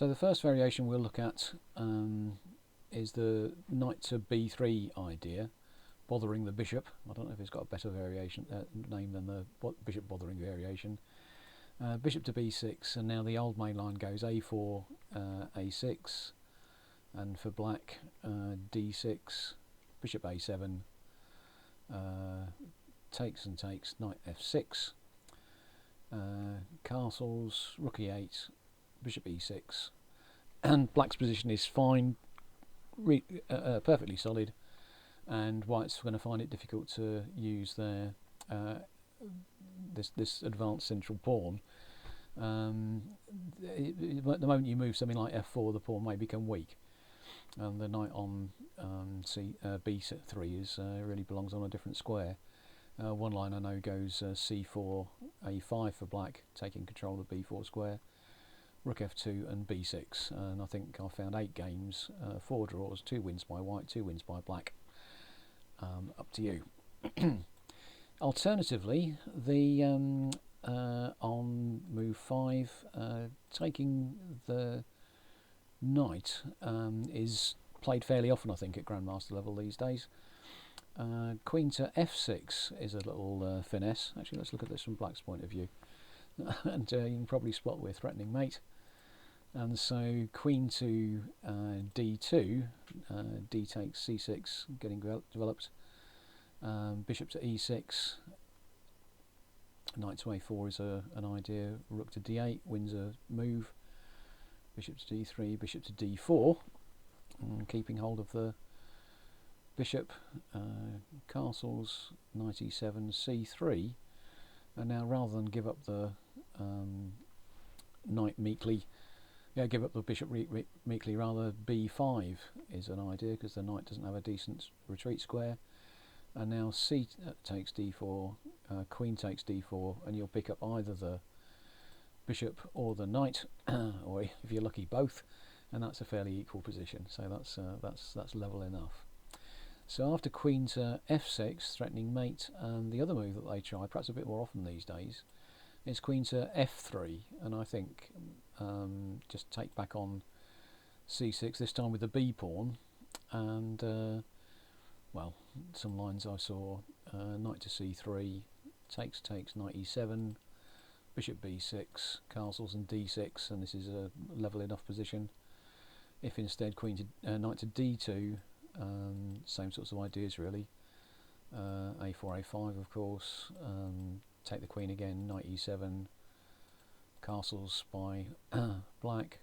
So the first variation we'll look at is the knight to b3 idea, bothering the bishop. I don't know if it's got a better variation name than the bishop bothering variation. Bishop to b6, and now the old main line goes a4, a6, and for black d6, bishop a7, takes and takes, knight f6, castles, rook e8, bishop e6, and black's position is fine, perfectly solid, and white's going to find it difficult to use their this advanced central pawn. At the moment you move something like f4, the pawn may become weak, and the knight on b3 is really belongs on a different square. One line I know goes c4, a5 for black, taking control of the b4 square, rook f2 and b6, and I think I found 8 games, 4 draws, 2 wins by white, 2 wins by black. Up to you. Alternatively, the on move 5, taking the knight is played fairly often, I think, at Grandmaster level these days. Queen to f6 is a little finesse. Actually, let's look at this from black's point of view. And you can probably spot we're threatening mate. And so queen to d2, d takes c6, getting developed. Bishop to e6, knight to a4 is an idea. Rook to d8 wins a move. Bishop to d3, bishop to d4, keeping hold of the bishop. Castles, knight e7, c3, and now rather than give up the knight meekly, give up the bishop meekly, rather b5 is an idea, because the knight doesn't have a decent retreat square. And now c takes d4, queen takes d4, and you'll pick up either the bishop or the knight, or if you're lucky both, and that's a fairly equal position. So that's level enough. So after queen to f6, threatening mate, the other move that they try, perhaps a bit more often these days, is queen to f3, and I think just take back on c6, this time with the b pawn, and well, some lines I saw, knight to c3, takes, knight e7, bishop b6, castles and d6, and this is a level enough position. If instead queen to knight to d2, same sorts of ideas really. A4, a5 of course, take the queen again, knight e7, castles by black,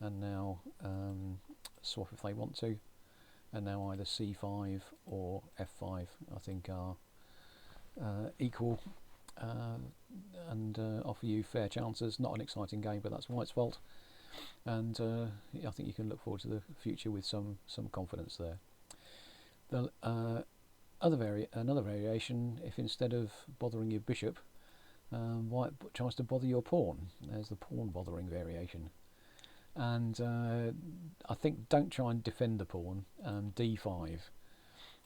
and now swap if they want to, and now either c5 or f5 I think are equal and offer you fair chances. Not an exciting game, but that's white's fault, and I think you can look forward to the future with some confidence there. The another variation, if instead of bothering your bishop, white tries to bother your pawn. There's the pawn bothering variation, and I think don't try and defend the pawn. d5,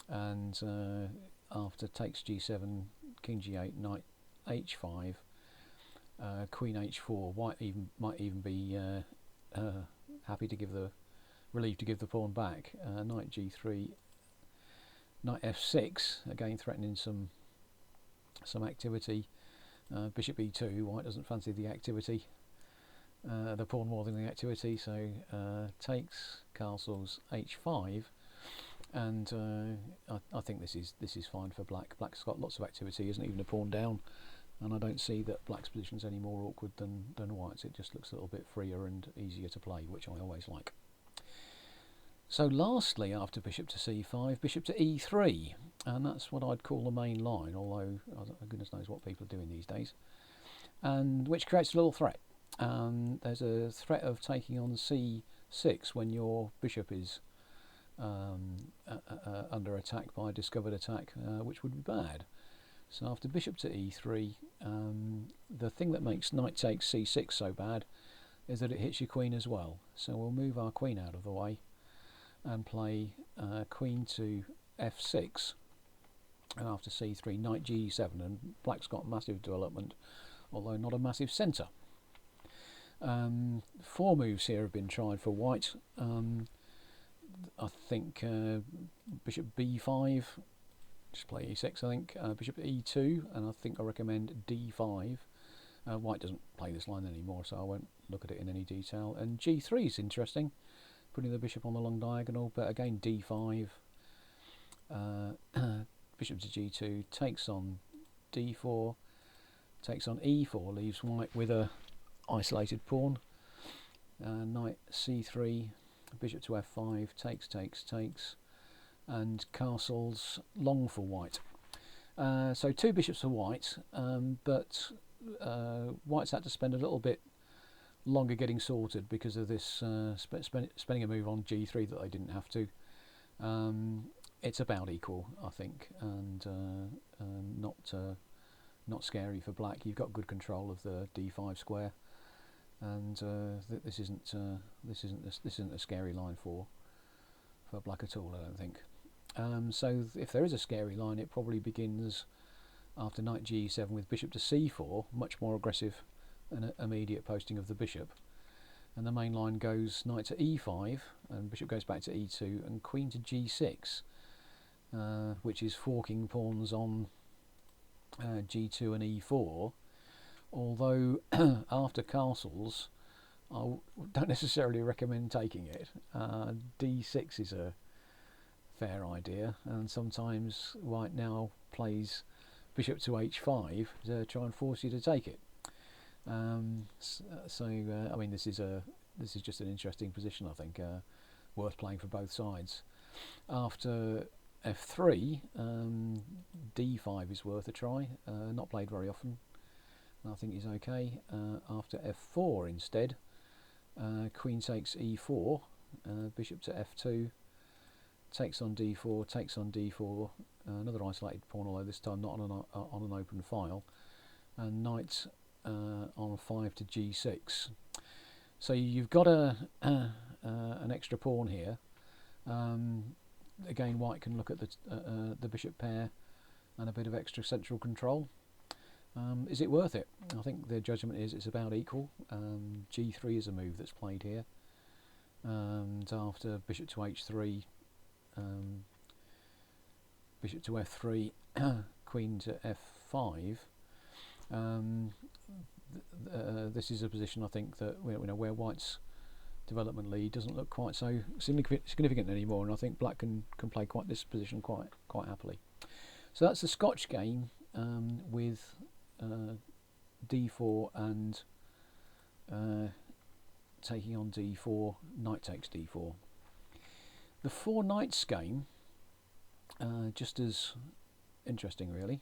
and after takes g7, king g8, knight h5, queen h4. White might even be happy to give the relieved to give the pawn back. Knight g3, knight f6, again threatening some activity. Bishop e2, white doesn't fancy the activity, the pawn more than the activity, so takes, castles, h5, and I think this is fine for black. Black's got lots of activity, isn't even a pawn down, and I don't see that black's position's any more awkward than white's. It just looks a little bit freer and easier to play, which I always like. So lastly, after bishop to c5, bishop to e3, and that's what I'd call the main line, although goodness knows what people are doing these days, and which creates a little threat. There's a threat of taking on c6 when your bishop is under attack by a discovered attack, which would be bad. So after bishop to e3, the thing that makes knight takes c6 so bad is that it hits your queen as well. So we'll move our queen out of the way and play queen to f6, and after c3, knight g7, and black's got massive development, although not a massive centre. Four moves here have been tried for white. I think bishop b5, just play e6 I think, bishop e2, and I think I recommend d5. White doesn't play this line anymore, so I won't look at it in any detail. And g3 is interesting, putting the bishop on the long diagonal, but again d5, bishop to g2, takes on d4, takes on e4, leaves white with a isolated pawn. Knight c3, bishop to f5, takes, and castles long for white. So two bishops for white, but white's had to spend a little bit longer getting sorted because of this spending a move on g3 that they didn't have to. It's about equal, I think, and not scary for black. You've got good control of the d5 square, and this isn't a scary line for black at all, I don't think. So if there is a scary line, it probably begins after knight g7 with bishop to c4, much more aggressive and immediate posting of the bishop, and the main line goes knight to e5 and bishop goes back to e2 and queen to g6, which is forking pawns on g2 and e4, although after castles I don't necessarily recommend taking it. d6 is a fair idea, and sometimes white now plays bishop to h5 to try and force you to take it. I mean, this is just an interesting position, I think, worth playing for both sides. After f3, d5 is worth a try, not played very often, and I think he's okay. After f4 instead, queen takes e4, bishop to f2, takes on d4, another isolated pawn, although this time not on an open file, and knight on 5 to g6. So you've got an extra pawn here. Again, white can look at the bishop pair and a bit of extra central control. Is it worth it? I think their judgment is it's about equal. g3 is a move that's played here, and after bishop to h3, bishop to f3, queen to f5. This is a position, I think, that where white's development lead doesn't look quite so significant anymore, and I think black can play this position quite happily. So that's the Scotch game, with d4 and taking on d4, knight takes d4. The four knights game, just as interesting really.